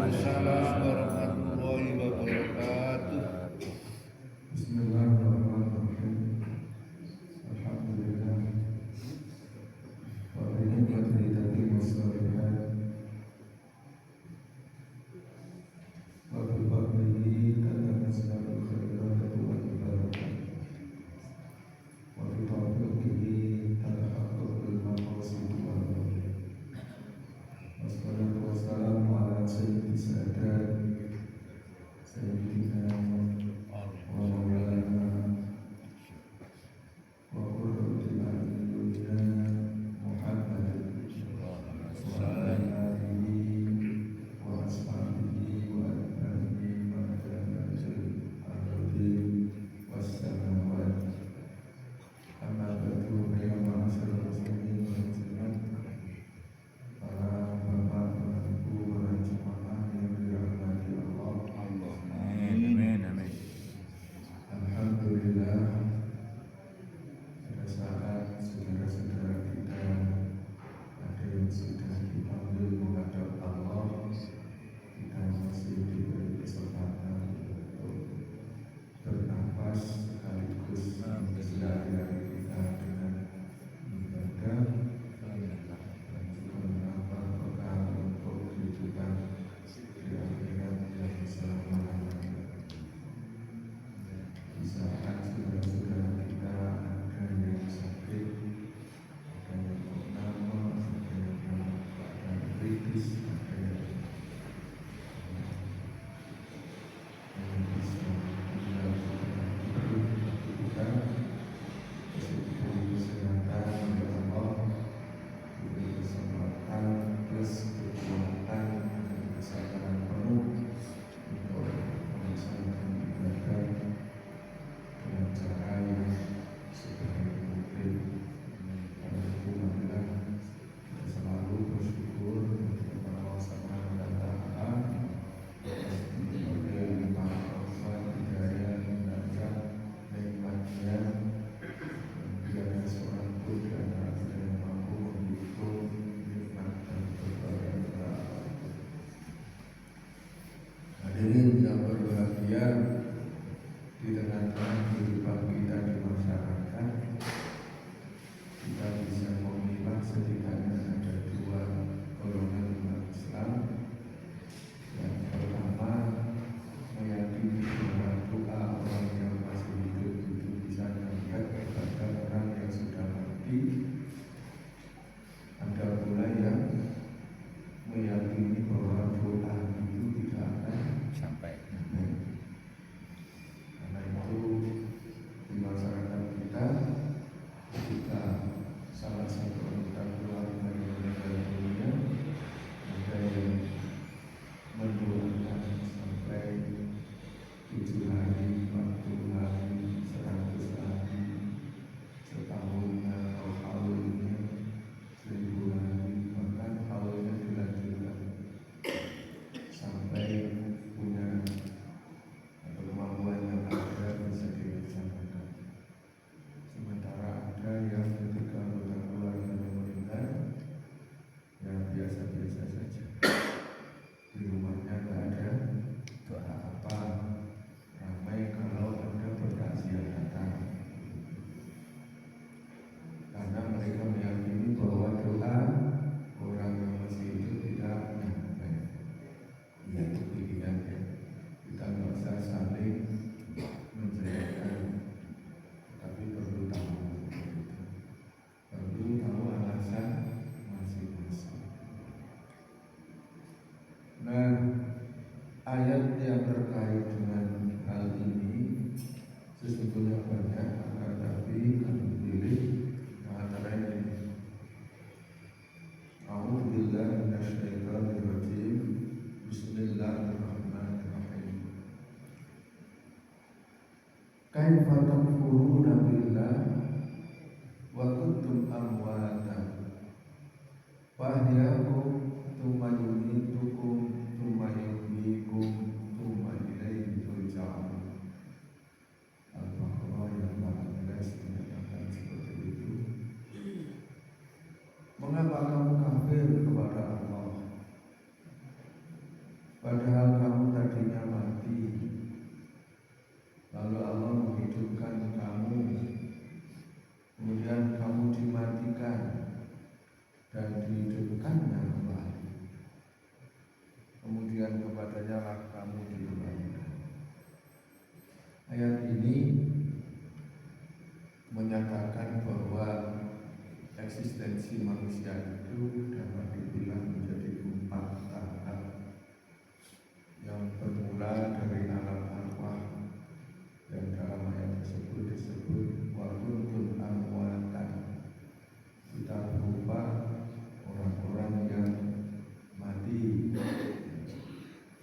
Waalaikumsalam warahmatullahi wabarakatuh. Bismillahirrahmanirrahim. Alhamdulillah. Wa bi ni'matihi tatimmu shalihat. Wa bi fadlihi tatanazzalu khairatu wal barakah. Wa bi tawfiqihi tahaqqaqul maqasid wal ghayat. Wassalatu wassalamu ala sayyidis sadat sayyidina wa maulana wa qurratul a'yunina Muhammadin wa ala alihi wa ashabihi wa atba'ihi wa madanajil ardi wassamawati. Amma ba'du, ya ma'asyiral muslimin wal muslimat, para bapak, para ibu, para jemaah yang dirahmati Allah. Amin. Amin. Alhamdulillah, pada saat saudara-saudara kita ada yang sudah dipanggil menghadap Allah, kita masih diberi kesempatan untuk bernafas sekaligus sehari-hari kita dengan ibadah dan juga menambah bekal untuk kehidupan di akhirat yang selama-lamanya. Di saat saudara-saudara kita ada yang sakit, ada yang bernama, ada yang dalam keadaan kritis, ada yang bisa tinggal hidup, kita diberi kesehatan oleh Allah, diberi kesempatan plus kekuatan dan kesabaran penuh untuk melaksanakan ibadah dengan cara yang sebaik mungkin. Alhamdulillah, kita selalu bersyukur kepada Allah Subhanahu wa Ta'ala atas berbagai limpah rahmat, hidayah, inayah, nikmatnya. Tiada seorang pun di antara kita yang mampu menghitung nikmat dan berbagai hadirin yang berbahagia. Di tengah-tengah kehidupan kita di masyarakat, kita bisa memilah setidaknya ada dua golongan umat Islam. Yang pertama, meyakini bahwa doa orang yang masih hidup itu bisa diangkat kepada orang yang sudah mati. Ada pula yang meyakini bahwa doa itu tidak akan Sampai. Karena itu di masyarakat kita, ketika salah satu anggota keluarga yang meninggal dunia, ada yang mendoakan sampai 7 hari, 40 hari, 100 hari, setahunnya atau haulnya, 1000 hari, bahkan haulnya dilanjutkan sampai punya atau kemampuan yang ada bisa dilaksanakan. Sementara ada yang ketika anggota keluarga yang meninggal, ya biasa-biasa saja. Di rumahnya nggak ada doa apa, ramai kalau ada berkasihan datang. Karena mereka meyakini bahwa doa orang yang masih hidup tidak nyampe. Ya itu pilihan ya. Kita nggak usah saling menjelekkan, tapi perlu tahu, perlu tahu alasan masing-masing. Nah, ayat yang terkait dengan hal ini sesungguhnya banyak, akan tapi kami pilih yang antara ini. A'udzubillahi minasyaitonirrajim. Bismillahirrahmanirrahim. Kaifa takfuruna billah wa kuntum amwatan fa ahyaakum tsumma yumitukum tsumma yuhyikum tsumma ilaihi turja'un. Al-Baqarah yang 14 menyatakan seperti itu. Mengapa kamu kafir kepada Allah? Pada menyatakan bahwa eksistensi manusia itu dapat dibilang menjadi 4 tahap yang bermula dari alam arwah yang dalam ayat tersebut disebut wa kuntum amwatan. Kita berupa orang-orang yang mati.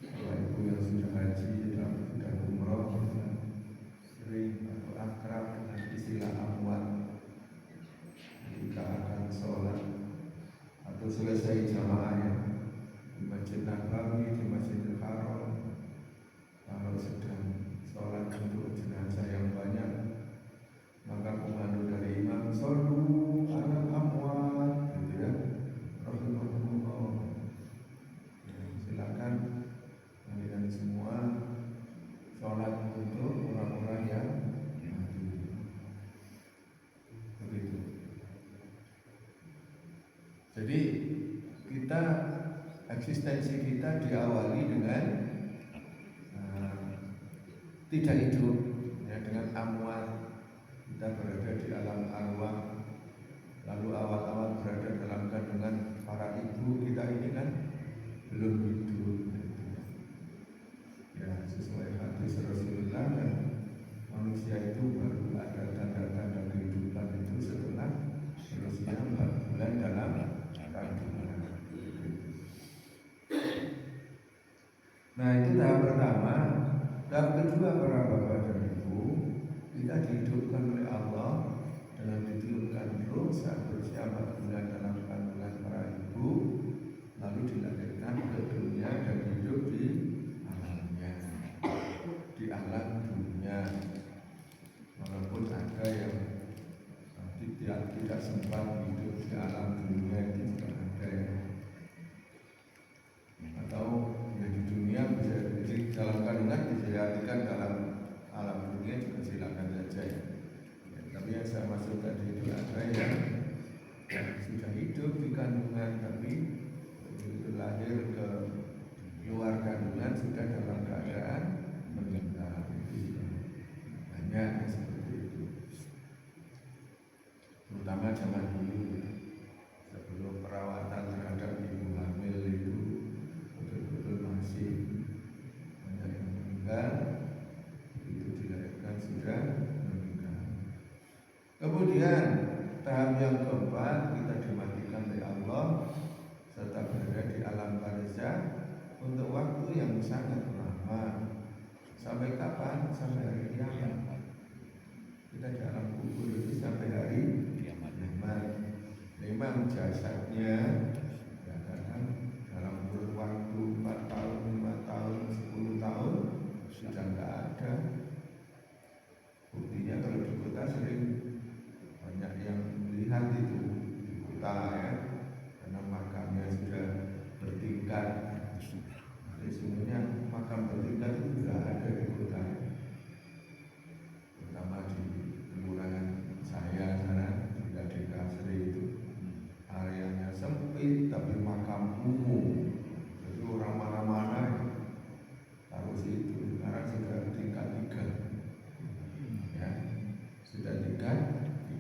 Bapak Ibu yang sudah haji dan sudah umroh sering atau akrab dengan istilah amwat. Kita akan sholat atau selesai jamaahnya di Masjid Nabawi, di Masjidil Haram, kalau sedang sholat untuk jenazah yang banyak, maka komando dari imam shollu alal amwat, gitu ya, rahimahullah. Silakan kalian semua sholat untuk orang-orang yang mati. Begitu. Jadi kita eksistensi kita diawali dengan tidak hidup, ya, dengan amwat. Kita berada di alam arwah, lalu awal-awal berada dalam kandungan para ibu kita ini kan belum hidup. Ya, sesuai hadis Rasulullah, dan manusia itu baru ada tanda-tanda kehidupan itu setelah manusia 4 bulan dalam kandungan. Nah, itu tahap pertama. Tahap kedua, para bapak dan ibu, kita dihidupkan oleh Allah dengan ditiupkan roh saat berusia 4 bulan dalam kandungan para ibu, lalu dilahirkan ke dunia dan hidup di alamnya, di alam dunia. Walaupun ada yang tidak sempat hidup di alam dunia, itu juga ada ya. Atau ya di dunia bisa di dalam kandungan bisa diartikan dalam alam dunia juga silakan saja ya. Tapi yang saya maksud tadi itu ada yang sudah hidup di kandungan tapi begitu lahir ke luar kandungan sudah dalam keadaan meninggal. Banyak yang seperti itu, terutama zaman dulu sebelum perawatan terhadap ibu hamil itu betul-betul masih banyak yang meninggal. Itu dilahirkan sudah meninggal. Kemudian tahap yang keempat, kita dimatikan oleh Allah serta berada di alam barzakh untuk waktu yang sangat lama. Sampai kapan? Sampai hari kiamat. Kita di alam kubur itu sampai hari kiamat. Memang jasadnya ya kadang dalam kurun waktu 4 tahun, 5 tahun, 10 tahun sudah tidak ada. Buktinya kalau di kota sering banyak yang melihat itu di kota ya, karena makamnya sudah bertingkat. Jadi sebenarnya makam bertingkat itu sudah ada di kota, terutama di kelurahan saya sana di Kasri itu areanya sempit tapi makam umum, jadi orang mana-mana taruh situ. Sekarang sudah tingkat 3 ya, sudah tingkat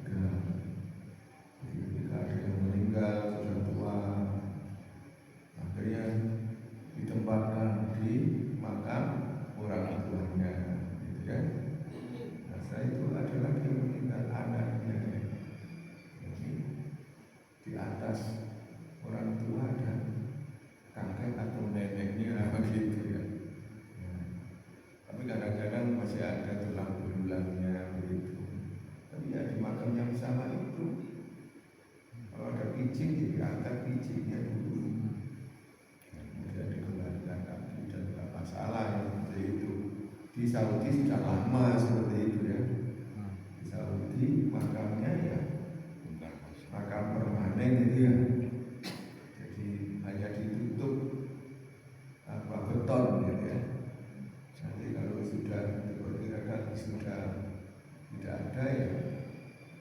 3. Jadi ketika ada yang meninggal sudah tua, akhirnya ditempatkan di makam orang tuanya, gitu ya. Nah, setelah itu ada lagi yang meninggal anaknya. Jadi di atas orang tua dan kakek atau neneknya begitu ya. Tapi kadang-kadang masih ada tulang belulangnya begitu. Tapi ya di makam yang sama itu, kalau ada picing, jadi angkat picingnya dulu, kemudian dikembalikan lagi, dan tidak masalah ya, seperti itu. Di Saudi sudah lama seperti itu ya. Di Saudi makamnya ya makam permanen itu ya. Jadi hanya ditutup beton gitu ya. Nanti kalau sudah diperkirakan sudah tidak ada ya,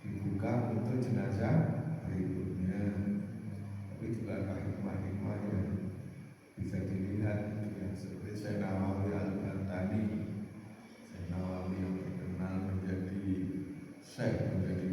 dibuka untuk jenazah berikutnya. Tapi juga hikmah-hikmah yang bisa dilihat ya, seperti Syekh Nawawi Al-Bantani, Syekh Nawawi yang terkenal menjadi Syekh, menjadi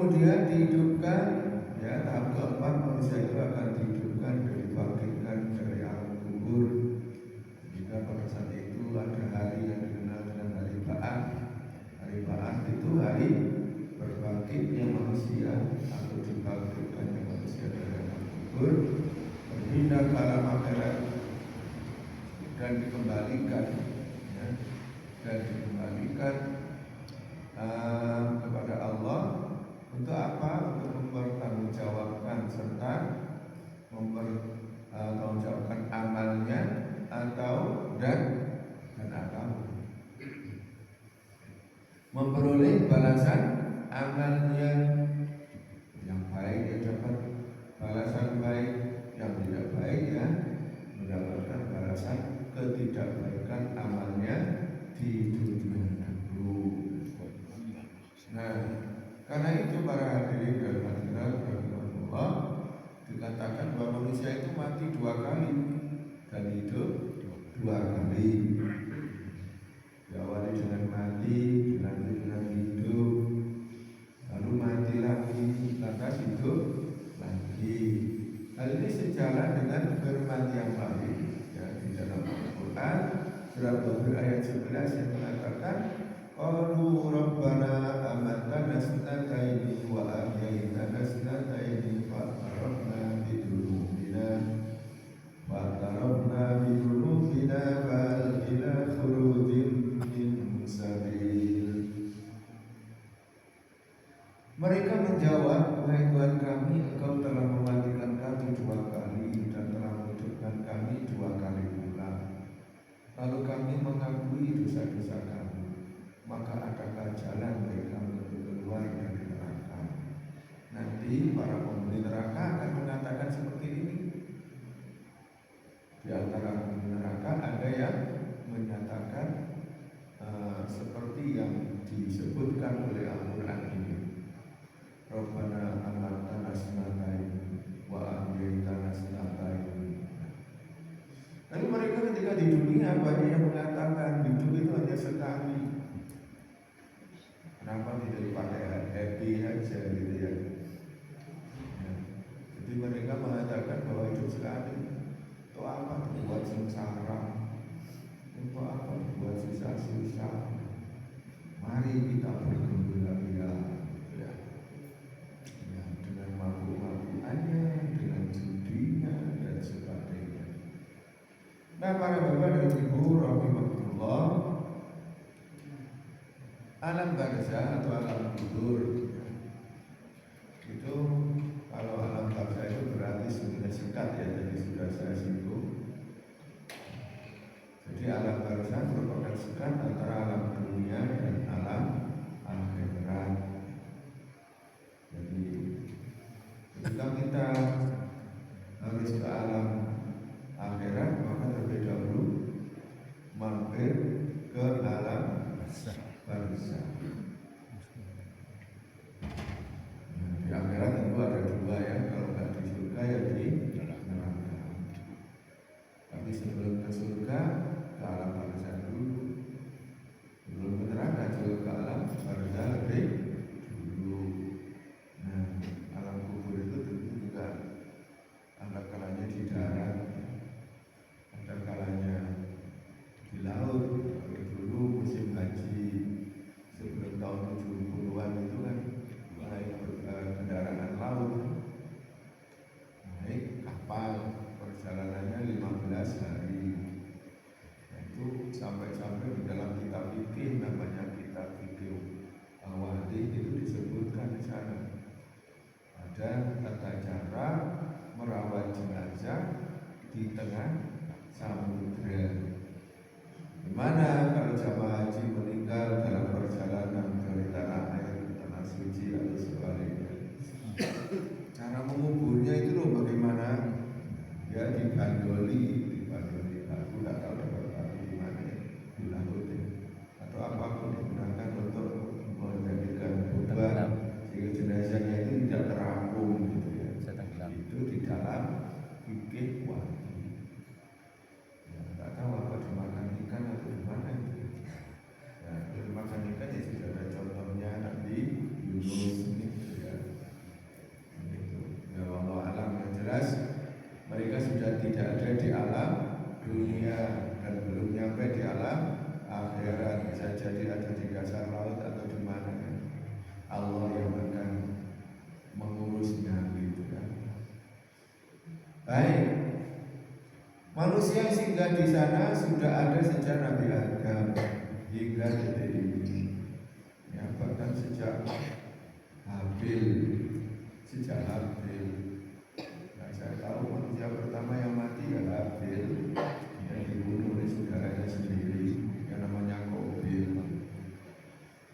kemudian dihidupkan, ya tahap keempat manusia itu akan dihidupkan dan dibangkitkan dari alam kubur. Jika pada saat itu ada hari yang dikenal dengan hari Ba'ats. Hari Ba'ats itu hari berbangkitnya manusia atau dibangkitkannya manusia dari alam kubur, berpindah ke alam akhirat dan dikembalikan, ya, dan dikembalikan kepada Allah untuk apa? Untuk mempertanggungjawabkan serta mempertanggungjawabkan amalnya atau memperoleh balasan amalnya. Yang baik dia dapat balasan baik, yang tidak baik ya mendapatkan balasan ketidakbaikan amalnya di dunia dulu. Nah, karena itu para hadirin dan hadirat rahimakumullah, dikatakan bahwa manusia itu mati 2 kali dan hidup 2 kali. Diawali dengan mati, dilanjut dengan hidup, lalu mati lagi, lantas hidup lagi. Hal ini sejalan dengan firman yang lain, ya, di dalam Al-Quran surat Ghafir ayat 11 yang mengatakan qalu rabbana amatna sanataini wa ahyaytana sanataini fa'tarafna bidunubina bal ila khurujin min sabil. Mereka menjawab, wahai Tuhan kami, Engkau telah mematikan kami 2 kali dan telah menghidupkan kami 2 kali pula. Lalu kami mengakui dosa-dosa kami. Maka adakah jalan bagi kami untuk keluar dari neraka? Nanti para penghuni neraka akan mengatakan seperti ini. Di antara penghuni neraka ada yang menyatakan seperti yang disebutkan oleh Al-Quran ini. Rabbana amatana sanataini wa ahyaytana sanataini. Tapi mereka ketika di dunia banyak yang mengatakan hidup itu hanya sekali. Kenapa tidak dipakai happy aja gitu ya? Jadi mereka mengatakan bahwa hidup sekali. Itu apa? Buat sengsara. Itu apa? Buat susah-susah. Mari kita bergembira-gembira, ya. Ya, dengan mabuk-mabukannya, dengan judinya dan sebagainya. Nah, para bapak dan ibu rahimahullah, alam barzah atau alam kubur itu, kalau alam barzah itu berarti sudah singkat ya, jadi sudah saya singgung. Jadi alam barzah merupakan sekat antara alam dunia dan alam akhirat. Jadi ketika kita harus ke alam akhirat, maka terlebih dahulu mampir ke alam barzah. Di akhirat tentu ada 2 ya, kalau nggak di surga ya di neraka. Tapi sebelum ke surga, ke alam barzah dulu. Sebelum ke neraka juga ke alam barzah lebih dulu. Nah, alam kubur itu tentu juga ada kalanya di darat, ada kalanya di laut. Kalau dulu musim haji sebelum tahun 70-an itu kan naik kendaraan laut, naik kapal, perjalanannya 15 hari. Nah, itu sampai-sampai di dalam kitab fikih, namanya kitab fikih Al-Wadi, itu disebutkan di sana ada tata cara merawat jenazah di tengah samudra. Gimana kalau jamaah haji meninggal dalam perjalanan dari tanah air ke tanah suci atau sebaliknya? Cara menguburnya itu loh bagaimana? Ya dibandoli. Aku nggak tahu dapat batu di mana, di laut ya, atau apapun digunakan untuk menjadikan beban sehingga jenazahnya itu tidak terapung gitu ya. Itu jelas mereka sudah tidak ada di alam dunia dan belum nyampe di alam akhirat. Bisa jadi ada di dasar laut atau di mana kan. Allah yang akan mengurusnya gitu kan. Baik, manusia yang singgah di sana sudah ada sejak Nabi Adam hingga detik ini. Ya, bahkan sejak Habil. Nah, saya tahu manusia pertama yang mati adalah Habil, yang dibunuh oleh saudaranya sendiri yang namanya Qabil.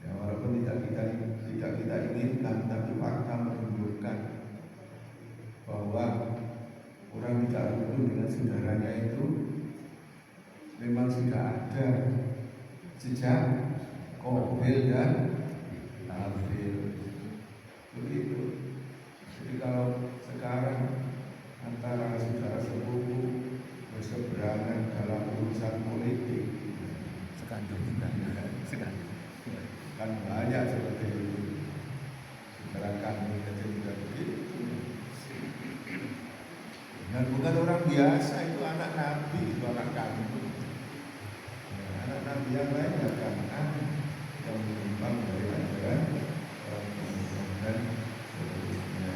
Ya, walaupun tidak kita inginkan, tapi fakta menunjukkan bahwa orang tidak bunuh dengan saudaranya itu memang sudah ada sejak Qabil dan Habil. Begitu. Jadi kalau sekarang antara saudara sepupu berseberangan dalam urusan politik, kan banyak seperti itu. Saudara kami saja juga begitu. Dan bukan orang biasa, itu anak Nabi, itu anak kami. Anak Nabi yang lain akan yang menyimpang dari ajaran dan seterusnya.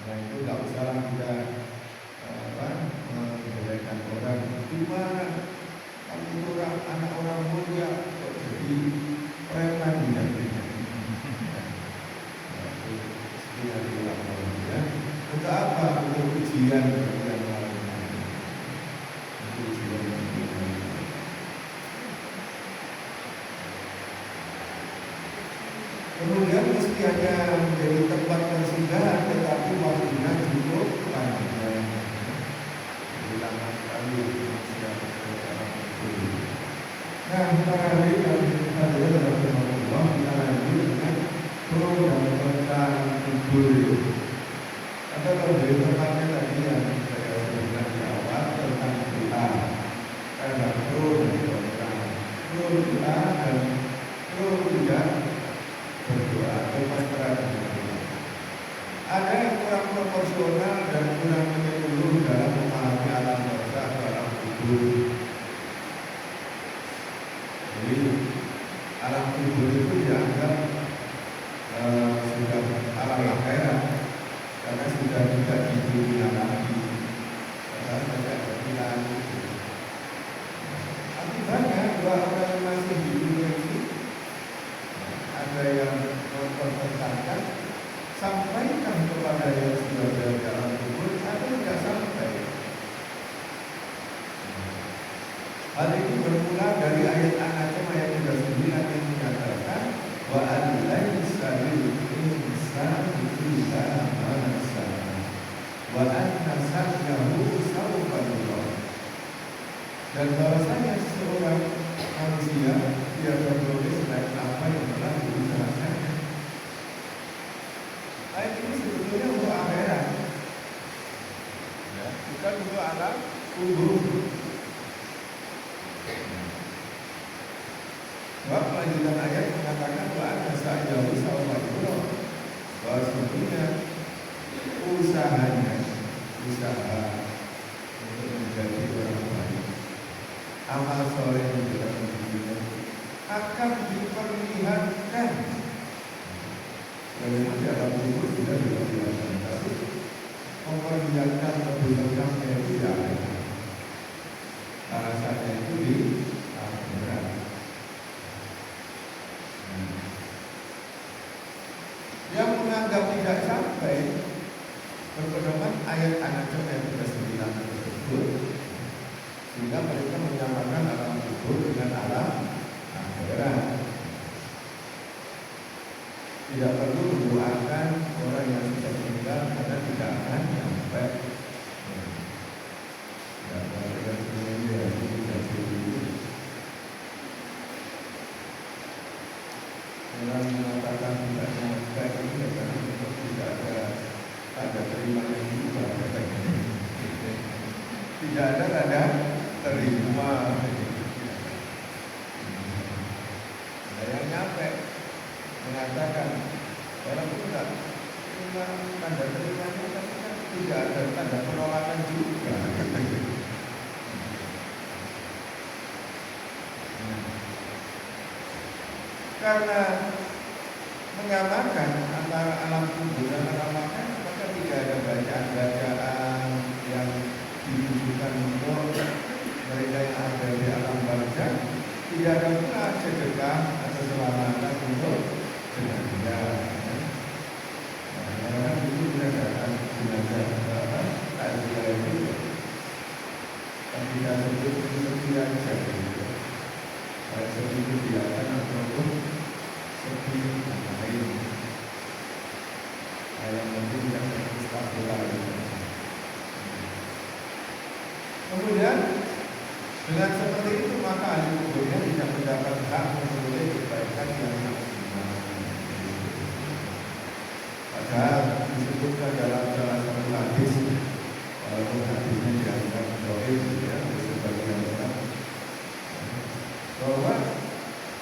Nah itu nggak usah kita menjelekkan orang. Gimana kamu orang anak orang mulia kok jadi preman ya? Untuk apa? Untuk ujian yang lain. Kemudian meski hanya menjadi tempat persinggahan, tetapi waktunya cukup panjang. Lama sekali manusia berjalan itu. Nah, para hadirin dalam Allah, kita lanjut dengan pro dan kontra kubur. Atau lebih tepatnya tadi yang saya sebutkan di awal tentang doa. Ada pro dan kontra. Pro doa dan pro tidak berdoa atau kontra berdoa. Ada yang kurang proporsional dan kurang menyeluruh dalam memahami alam barzakh atau alam kubur. Jadi alam kubur itu dianggap sudah alam akhirat karena sudah tidak di dunia lagi, karena tidak ada itu. Akibatnya dua orang yang masih di dunia ini ada yang mempertentangkan sampaikan kepada yang sudah ada dalam kubur atau tidak sampai. Hal ini bermula dari ayat An-Najm ayat 39 yang menyatakan wa al-laisa lil-insani illa ma sa'a wa anna sa'yahu sawfa yura. Dan bahwasanya seorang manusia dia berboleh selain apa yang telah diusahakan. Ayat ini sebetulnya untuk akhirat, ya, bukan untuk alam kubur. Sebab lanjutan ayat mengatakan bahwa ada sa'yahu sawfa yura, bahwa sebetulnya usahanya, usaha untuk menjadi orang baik, amal soleh yang kita miliki akan diperlihatkan. Bagaimana di alam kubur tidak diperlihatkan, tapi memperlihatkan lebih lengkapnya itu tidak ada. Alasannya itu di akhirat. Yang menganggap tidak sampai berpedoman ayat An-Najm yang sudah 9 tersebut, sehingga mereka menyamakan alam kubur dengan alam akhirat. Tidak perlu mendoakan orang yang sudah meninggal karena tidak akan sampai. Orang mengatakan tidak sampai itu karena tidak ada tanda terima yang juga. Tidak ada tanda terima. Ada yang nyampe mengatakan walaupun tidak terima tanda terimanya, tapi kan tidak tidak ada tanda penolakan juga. Karena menyamakan antara alam kubur dan alam makan, maka tidak ada bacaan-bacaan yang ditujukan untuk mereka yang ada di alam barzakh. Tidak ada pula sedekah atau selamatan untuk jenazah. Karena itu tidak jenazah takziah itu, tapi tidak sebut sekian saja. Kalau sedikit biarkan atau sedikit lain. Yang penting yang stabil lagi. Kemudian dengan seperti itu maka ahli kuburnya bisa mendapat hak memperoleh kebaikan yang maksimal. Padahal disebutkan dalam salah satu hadis, walaupun hadisnya dianggap dhaif ya sebagian orang, bahwa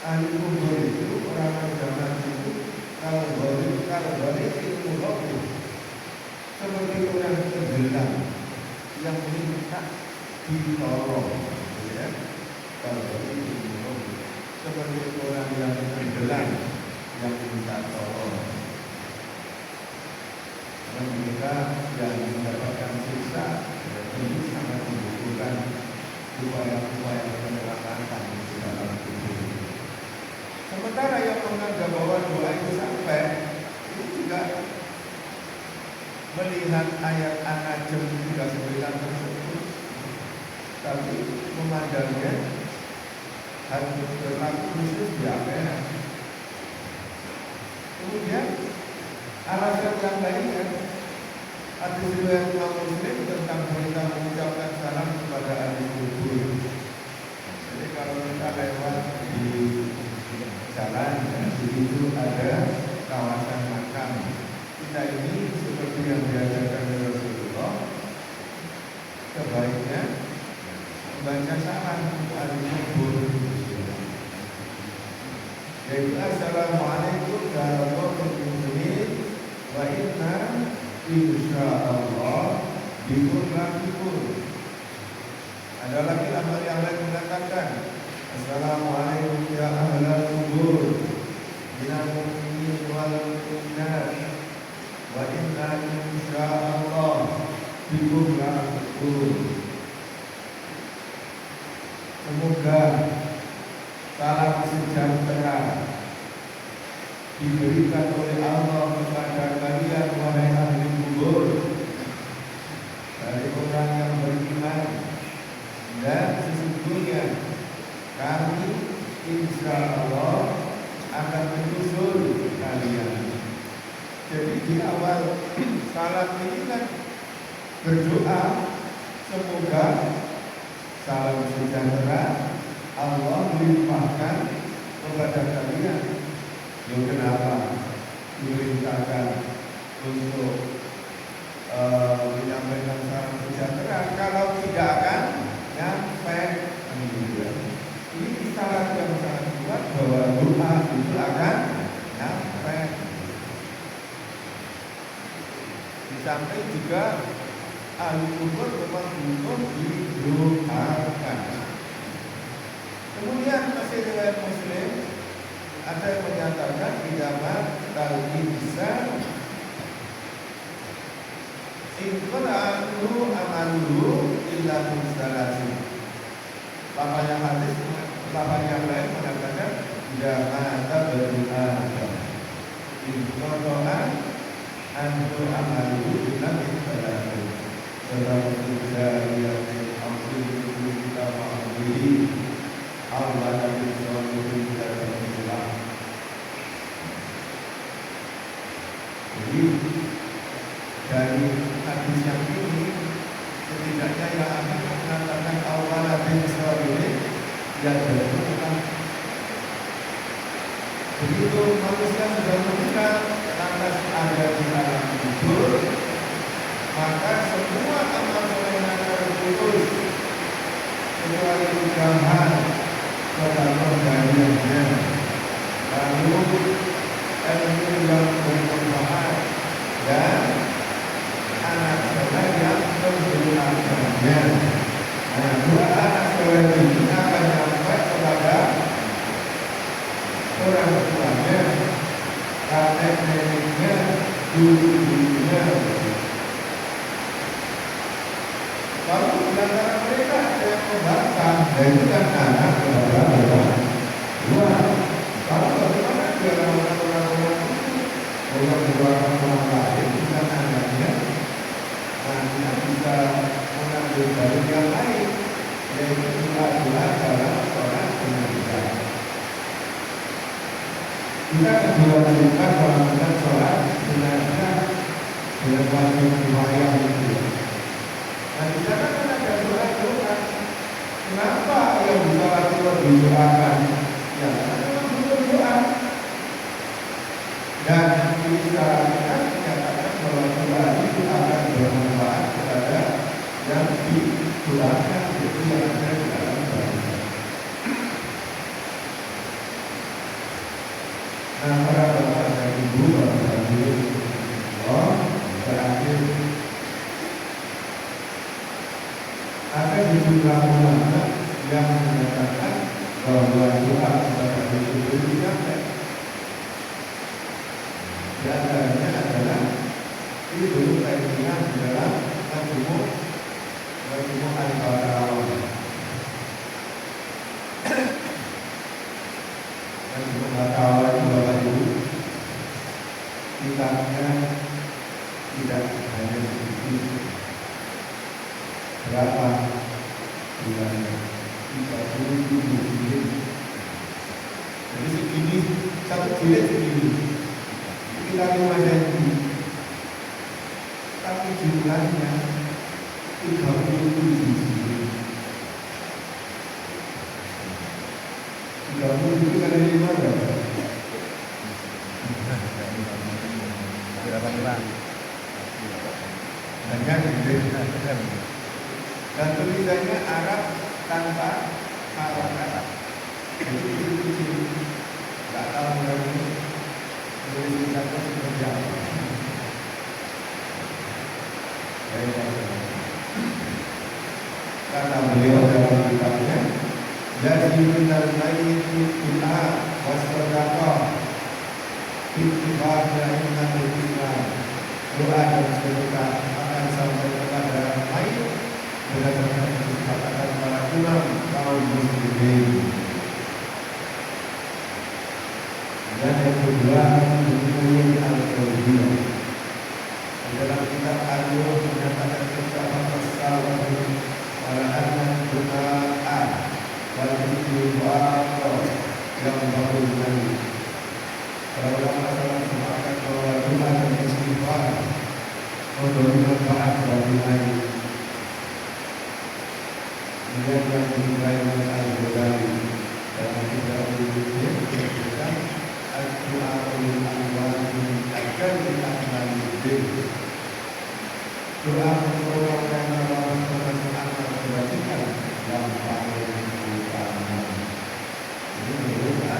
ahli kubur itu orang zaman itu kalau boleh ilmu rohani seperti orang tenggelam yang minta ditolong, ya. Kalau boleh ilmu rohani seperti orang yang tenggelam yang minta tolong. Dan mereka yang mendapatkan siksa ini sangat membutuhkan upaya-upaya penyelamatan di dalam kubur. Sementara yang menganggap bahwa doa itu sampai, itu juga melihat ayat An-Najm 39 tersebut, tapi memandangnya harus berlaku khusus di akhirat. Kemudian alasan yang lainnya, hadis riwayat Imam Muslim tentang perintah mengucapkan salam kepada ahli kubur. Jadi kalau kita lewat di jalan, di situ ada kawasan makam. Kita ini seperti yang diajarkan oleh Rasulullah, sebaiknya membaca salam untuk ahli kubur, yaitu assalamualaikum warahmatullahi wabarakatuh. Wa inna insyaallah bikum lahiqun. Ada lagi amal yang lain mengatakan assalamualaikum ya ahlal kubur minal mu'minin wal mu'minat wa inna insyaallah bikum lahiqun. Semoga salam sejahtera diberikan oleh Allah kepada kalian wahai ahli kubur dari orang yang beriman, dan sesungguhnya kami insya Allah akan menyusul kalian. Jadi di awal salam ini kan berdoa semoga salam sejahtera Allah melimpahkan kepada kalian. Loh, kenapa diperintahkan untuk menyampaikan salam sejahtera kalau tidak akan nyampe? Ini isyarat yang sangat kuat bahwa doa itu akan nyampe. Di samping juga ahli kubur memang butuh didoakan. Kemudian masih riwayat Muslim ada yang menyatakan idamat tal-insan inqara'u amalu illa mustalasi. Lafaz hadis, lafaz yang lain mengatakan idamat berdoa inqara'a anhu amalu illa mustalasi. Sebab yang ambil kita mengambil Allah dan Rasul kita berdoa. Jadi dari hadis yang ini setidaknya yang akan mengatakan awal bin Sa'id yang berdoa. Begitu manusia sudah meninggal lantas ada di alam kubur, maka semua amal soleh yang terputus kecuali ucapan sedekah jariahnya, lalu ilmu yang bermanfaat dan anak soleh Lalu di antara mereka ada yang membantah, dan itu kan anak kepada orang tua. Lalu bagaimana dia melakukan orang-orang itu? Orang orang lain bukan anaknya, anaknya bisa mengambil dari yang lain, yaitu doa-doa dalam sholat jenazah. Kita diwajibkan melakukan sholat jenazah dengan wajib riwayat itu. Nah, di sana kan ada doa-doa. Kenapa yang bisa Rasulullah didoakan? Ya, karena memang doa. Dan bisa kita menyatakan bahwa doa itu akan bermanfaat kepada yang didoakan, itu yang ada di dalam doa. Nah, para bapak dan ibu, bapak dan ibu, terakhir ada sejumlah ulama yang menyatakan bahwa doa kepada itu sampai. Di antaranya adalah Ibnu Taimiyah di dalam Majmu' Al-Fatawa. Majmu' Al-Fatawa itu Bapak Ibu, kitabnya tidak hanya sedikit. Berapa bulannya? 37 jilid. Jadi segini, satu jilid segini. Kita membaca itu, tapi jumlahnya 37 jilid. 37 kali 5 berapa? Berapa bulan? Banyak gitu. Dan tulisannya Arab tanpa harakat. Jadi itu nggak tahu lagi tulisannya seperti apa. Karena beliau dalam kitabnya Yazidun al-Mayyit doa wassadaqah ittifaqna inna al-Islam. Doa dan sedekah akan sampai kepada mayit berdasarkan kesepakatan para imam kaum muslimin. Dan yang kedua, Ibnu Al-Qayyim dalam kitab Al-Ruh menyatakan betapa kesalahan para anak doa wal istighfar yang barusan. Para ulama salah sepakat bahwa doa dan istighfar memberi manfaat bagi mayit. Kemudian yang dimulai dengan Al-Ghazali dalam kitab Al-Ruh disebutkan doa oleh Allah akan diamalkan. Doa merupakan amal kebajikan yang paling utama. Ini doa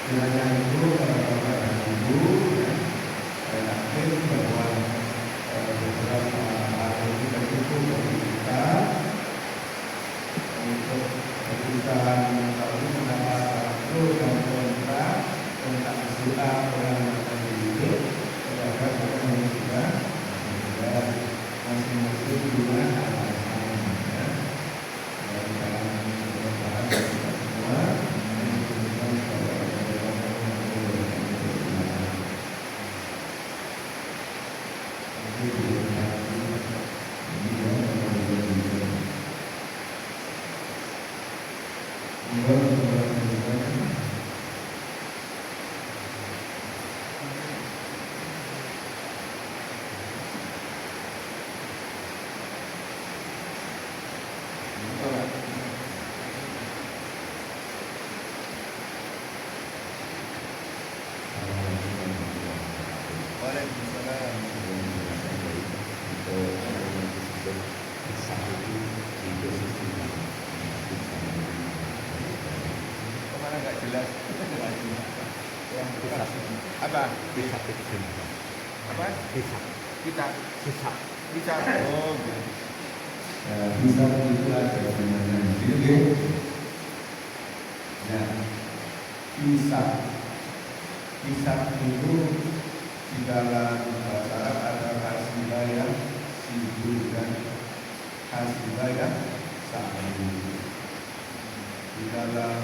kiranya itu para bapak dan ibu, saya yakin bahwa beberapa hal kita cukup bagi kita untuk kita mengetahui pendapat pro dan kontra tentang doa orang yang hidup kepada orang yang sudah meninggal. Masing-masing juga alasannya. Dan dalam perubahan kita semua menunjukkan bahwa apa? Bisa. Oh, bisa itu ada sebenarnya. Jadi, ya, bisa itu di dalam bahasa Arab ada kasidah yang sibuk dan hasiba ya sa'alu. Di dalam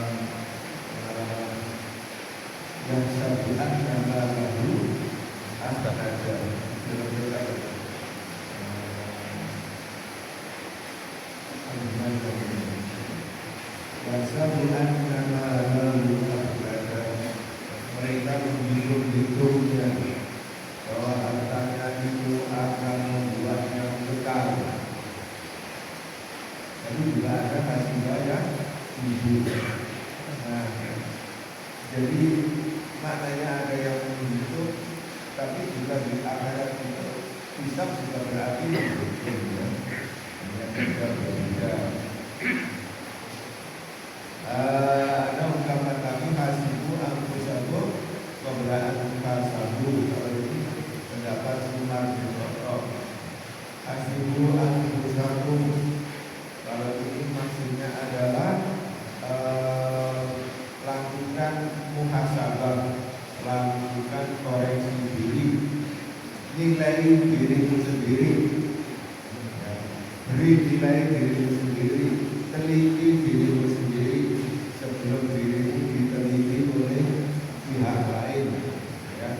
yang sabian nama lalu ada sabian nama lalu ada mereka menghitung-hitungnya bahwa hartanya itu akan membuatnya bekal. Tapi juga ada hasiba yang hidup. Nah, jadi maknanya ada yang menghitung, tapi juga di akhirat itu hisab juga berarti menghitung ya. Yang juga berbeda. Ada ungkapan kami hasibu angkusabu kebelaan angkasabu. Kalau ini pendapat Umar bin Khattab. Hasibu angkusabu, kalau ini maksudnya adalah lakukan muhasabah, lakukan koreksi diri, nilai dirimu sendiri, beri nilai dirimu sendiri, teliti dirimu sendiri sebelum dirimu diteliti oleh pihak lain. Ya.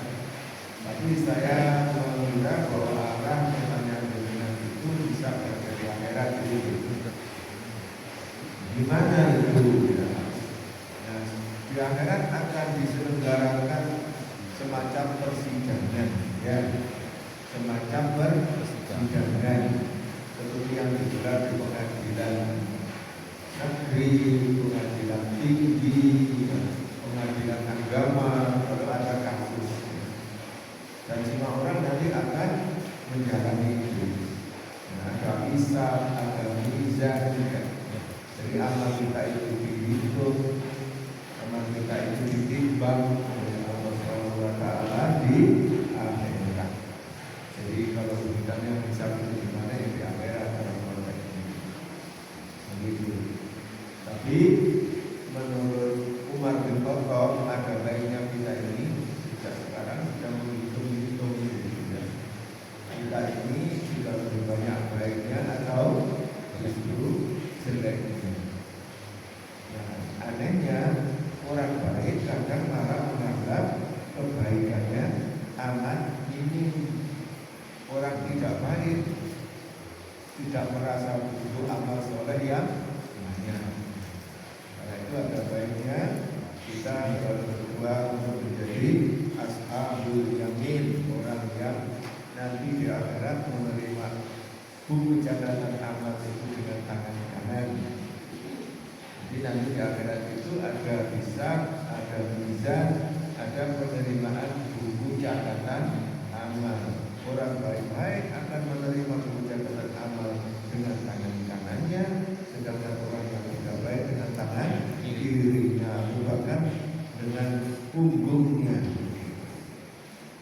Tapi saya mengira bahwa arah pertanyaan dengan itu bisa terjadi akhirat itu. Gimana itu? Ya. Nah, di akhirat akan diselenggarakan semacam persidangan, ya, semacam persidangan seperti yang digelar di pengadilan negeri, pengadilan tinggi, pengadilan agama kalau ada kasus. Dan semua orang nanti akan menjalani itu. Nah, ada hisab, ada mizan, ya. Jadi amal kita itu dihitung, amal kita itu ditimbang oleh Allah SWT di akhirat. Jadi kalau urutannya bisa di mana ya di akhirat dalam konteks ini. Begitu. Tapi menurut Umar bin Khattab ada baiknya kita ini sejak sekarang sudah menghitung-hitung ya. Kita ini sudah lebih banyak baiknya atau justru jeleknya. Nah, anehnya orang baik kadang malah menganggap kebaikannya amat ini. Orang tidak baik tidak merasa butuh amal soleh yang banyak. Karena itu ada baiknya kita berdoa untuk menjadi ashabul yamin, orang yang nanti di akhirat menerima buku catatan amal itu dengan tangan kanan. Jadi nanti di akhirat itu ada hisab, ada mizan, ada penerimaan buku catatan amal. Orang baik-baik akan menerima buku catatan amal dengan tangan kanannya, sedangkan orang yang tidak baik dengan tangan kirinya, bahkan dengan punggungnya.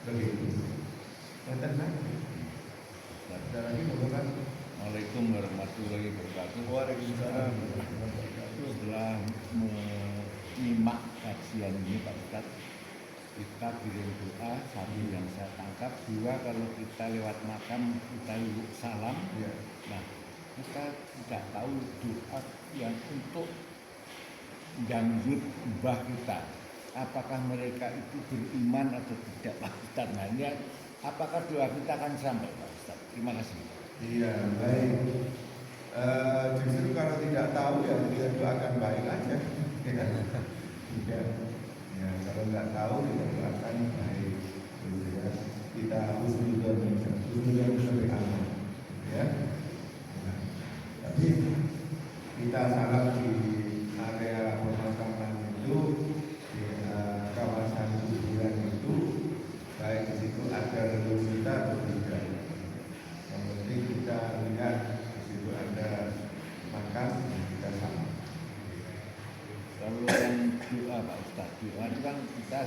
Begitu. Tenang. Ada lagi bukan? Assalamualaikum warahmatullahi wabarakatuh. Waalaikumsalam. Setelah menyimak kajian ini Pak Ustadz, kita kirim doa, satu yang saya tangkap, dua kalau kita lewat makam kita salam. Ya. Nah, kita tidak tahu doa yang untuk janggut mbah kita, apakah mereka itu beriman atau tidak Pak Ustadz. Nah, ini apakah doa kita akan sampai Pak Ustadz? Terima kasih. Iya, baik. Justru kalau tidak tahu ya kita doakan baik aja. Ya. Ya, kalau nggak tahu kita doakan baik. Gitu ya. Kita harus juga lebih aman. Ya. Nah, tapi kita salam di area pemakaman itu, di kawasan kuburan itu, baik di situ ada leluhur kita atau tidak. Yang penting kita lihat di situ ada makam, kita salam. Kalau yang doa Pak Ustadz, doa itu kan kita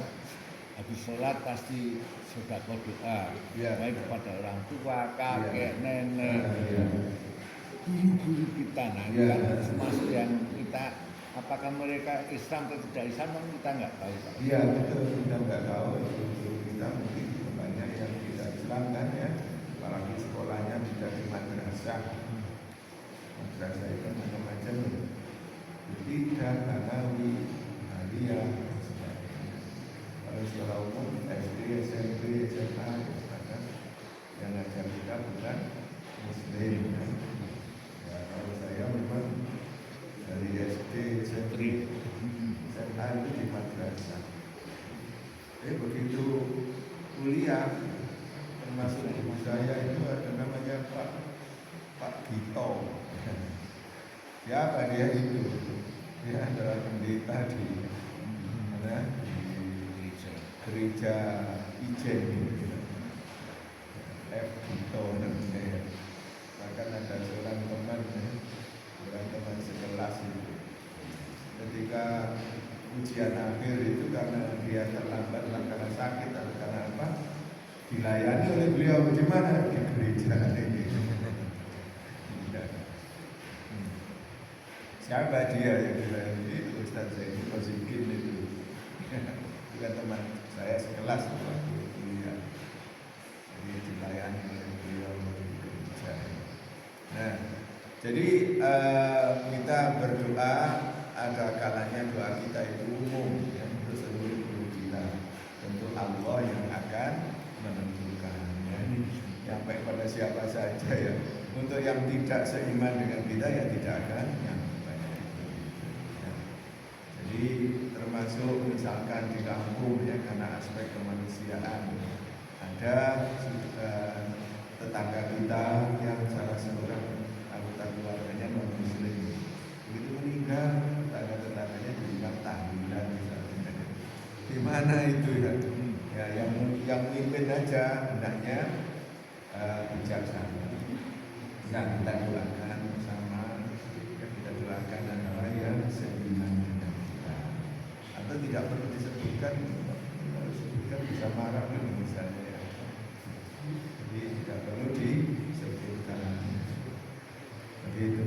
habis sholat pasti sedekah doa, Ya. baik kepada orang tua, kakek, Ya. nenek, Ya. guru-guru kita. Nah, ini Ya. kan termasuk yang kita, apakah mereka Islam atau tidak Islam kan kita nggak tahu Pak. Iya betul, kita nggak tahu. Kita mungkin banyak yang tidak Islam kan ya, apalagi sekolahnya tidak di madrasah. madrasah itu macam-macam, tidak, Kanawi, Aliyah, dan sebagainya. Kalau secara umum SD, SMP, SMA, maka yang ngajar kita bukan Muslim kan? Ya, kalau saya memang dari SD, SMP, SMA itu di madrasah. Begitu kuliah, termasuk ibu saya itu ada namanya Pak Gito. Siapa dia itu? Dia adalah pendeta di mana? Di gereja Ijen. F Gito namanya. Bahkan ada seorang teman sekelas itu. Ketika ujian akhir itu karena dia terlambat karena sakit atau karena apa, dilayani oleh beliau di mana? Di gereja ini. Siapa dia yang dilayani? Itu Ustaz Zaini Kozingkin itu. Bukan teman saya sekelas waktu kuliah. Jadi dilayani oleh beliau di gereja. Nah, jadi kita berdoa, ada kalanya doa kita itu umum ya, untuk seluruh guru kita, tentu Allah yang akan menentukan ya, sampai pada siapa saja ya. Untuk yang tidak seiman dengan kita ya tidak akan nyampe itu ya. Jadi termasuk misalkan di kampung ya, karena aspek kemanusiaan ada tetangga kita yang salah seorang anggota keluarganya non muslim, begitu meninggal tetangganya dibilang tahlilan misalnya. Di mana itu ya? Ya yang mimpin aja hendaknya bijaksana. Nah, kita doakan bersama, kita doakan adalah yang seiman dengan kita. Atau tidak perlu disebutkan, kalau disebutkan bisa marah misalnya ya. Jadi tidak perlu disebutkan. Begitu.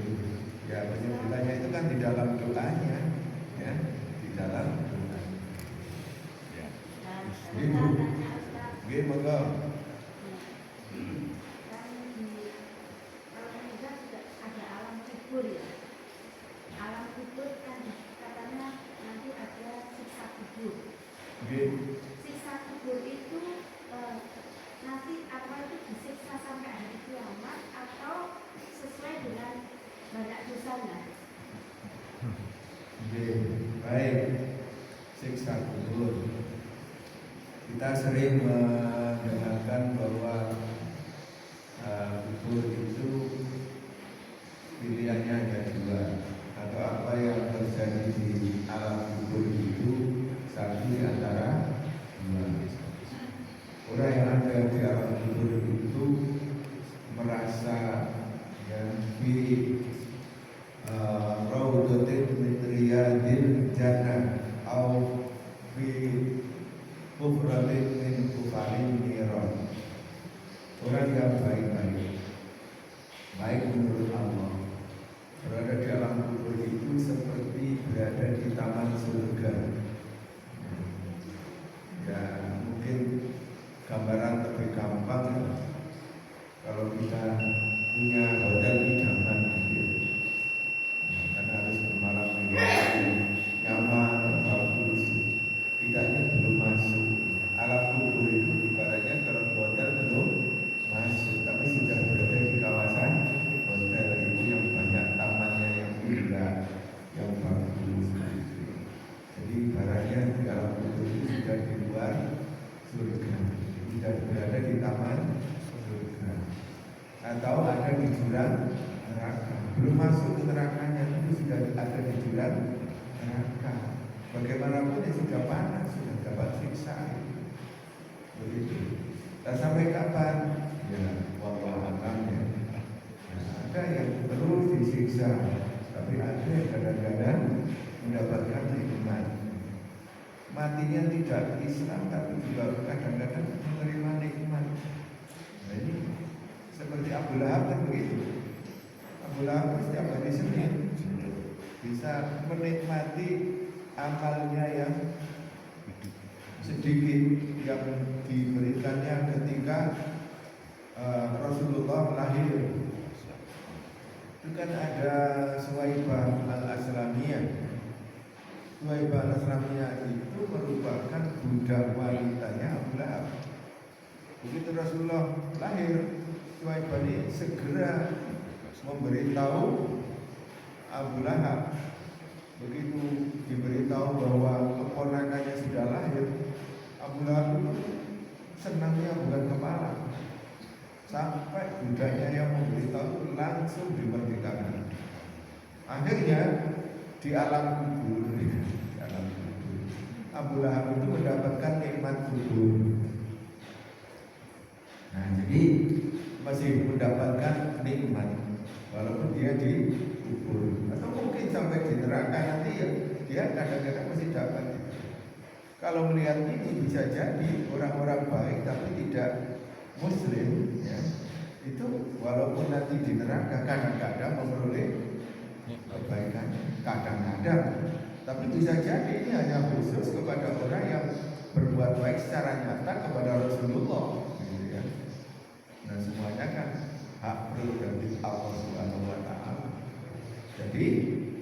Ya, penyebutannya itu kan di dalam doanya, ya, di dalam doa. Ya. Ibu, gimana? Alam kubur kan katanya nanti ada siksa kubur. Siksa kubur itu nanti apa itu disiksa sampai hari kiamat atau sesuai dengan banyak dosanya? Baik, siksa kubur. Kita sering mendengarkan bahwa kubur itu pilihannya ada dua, atau apa yang terjadi di alam kubur itu satu di antara dua. Orang yang ada di alam kubur itu merasa yang di raudatin min riyadil jannah au fi kufratin min kufarin niran. Orang yang baik menurut Allah berada di alam kubur itu seperti berada di taman surga. Ya, mungkin gambaran lebih gampang kalau kita punya hotel idaman gitu. Karena harus bermalam di nyaman, bagus. Tidaknya belum masuk. Alam kubur itu ibaratnya kalau hotel belum masuk, tapi sudah berada di kawasan hotel itu yang banyak tamannya yang indah, yang bagus. Jadi ibaratnya di alam kubur itu sudah di luar surga, tidak berada di taman surga, atau ada di jurang neraka. Belum masuk ke nerakanya, itu sudah ada di jurang neraka. Bagaimanapun ya sudah panas, sudah dapat siksa. Begitu. Dan sampai kapan? Ya, wallahu a'lam ya. Ada yang terus disiksa, tapi ada yang kadang-kadang mendapatkan nikmat. Matinya tidak Islam, tapi juga kadang-kadang menerima nikmat. Nah, ini seperti Abu Lahab kan begitu. Abu Lahab setiap hari Senin bisa menikmati amalnya yang sedikit yang diberikannya ketika Rasulullah lahir. Itu kan ada Suwaibah al-Aslamiyah. Suwaibah al-Aslamiyah itu merupakan budak wanitanya Abu Lahab. Begitu Rasulullah lahir, Suwaibah ini segera memberitahu Abu Lahab. Begitu diberitahu bahwa keponakannya sudah lahir, Abu Lahab senangnya bukan kepala. Sampai budaknya yang memberitahu langsung dimerdekakan. Akhirnya di alam kubur, Abu Lahab itu mendapatkan nikmat kubur. Nah, jadi masih mendapatkan nikmat walaupun dia di kubur, atau mungkin sampai di neraka nanti ya dia kadang-kadang masih dapat. Kalau melihat ini bisa jadi orang-orang baik tapi tidak Muslim, ya, itu walaupun nanti di neraka kadang-kadang memperoleh kebaikan, kadang-kadang, tapi bisa jadi ini hanya khusus kepada orang yang berbuat baik secara nyata kepada Rasulullah, gitu ya. Nah, semuanya kan hak prerogatif Allah Subhanahu wa Ta'ala. Jadi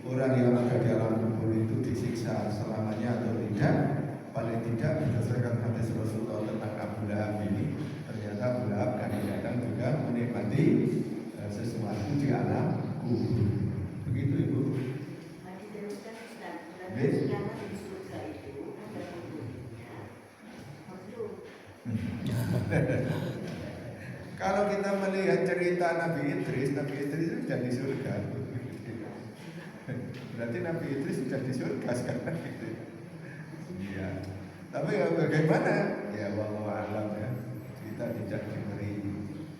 orang yang ada di alam kubur itu disiksa selamanya atau tidak, paling tidak berdasarkan hadis Rasulullah tentang Abu Lahab ini, ternyata Abu Lahab kadang-kadang juga menikmati sesuatu di alam kubur. Begitu Ibu. Kalau kita melihat cerita Nabi Idris itu sudah di surga. Berarti Nabi Idris sudah di surga sekarang gitu. Iya. Tapi ya bagaimana? Ya wallahu a'lam ya. Kita tidak diberi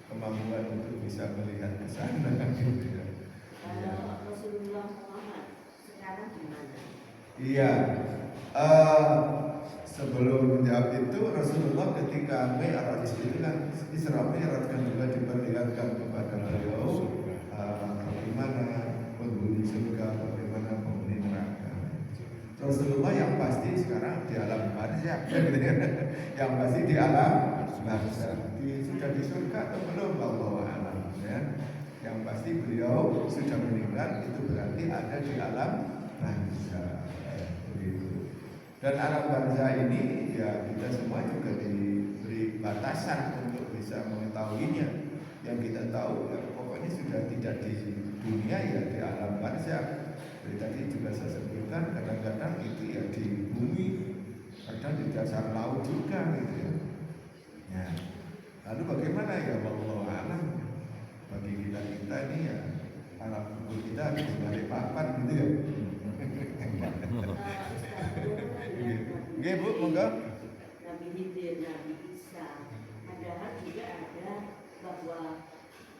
kemampuan untuk bisa melihat ke sana gitu ya. Kalau Rasulullah Muhammad sekarang di mana? Iya. Sebelum menjawab itu, Rasulullah ketika Mi'raj itu kan Isra Mi'raj kan juga diperlihatkan kepada beliau bagaimana penghuni surga, bagaimana penghuni neraka. Rasulullah yang pasti sekarang di alam barzakh, yang pasti di alam barzakh. Sudah di surga atau belum? Wallahu a'lam ya. Yang pasti beliau sudah meninggal, itu berarti ada di alam barzakh. Dan alam barzakh ini ya kita semua juga diberi batasan untuk bisa mengetahuinya. Yang kita tahu ya, pokoknya sudah tidak di dunia ya di alam barzakh. Jadi tadi juga saya sebutkan kadang-kadang itu ya di bumi, kadang di dasar laut juga gitu ya. Ya. Lalu bagaimana ya wallahu a'lam bagi kita ini ya alam kubur kita harus balik papan gitu ya. Oke Bu, monggo. Nabi Khidir, Nabi Isa, padahal juga ada bahwa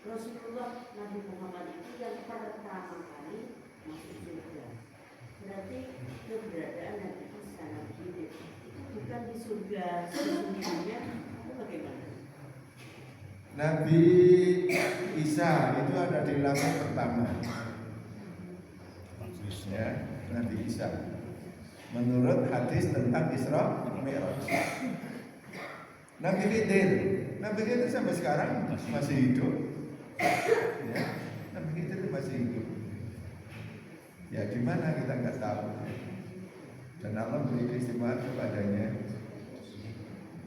Rasulullah Nabi Muhammad itu yang pertama kali masuk surga. Berarti keberadaan Nabi Isa, Nabi Khidir itu bukan di surga sesungguhnya, itu bagaimana? Nabi Isa itu ada di langit pertama. Ya, Nabi Isa. Menurut hadis tentang Isra Mi'raj. Nabi Khidir sampai sekarang masih hidup. Ya, Nabi Khidir masih hidup. Ya di mana kita nggak tahu. Dan Allah beri keistimewaan kepadanya.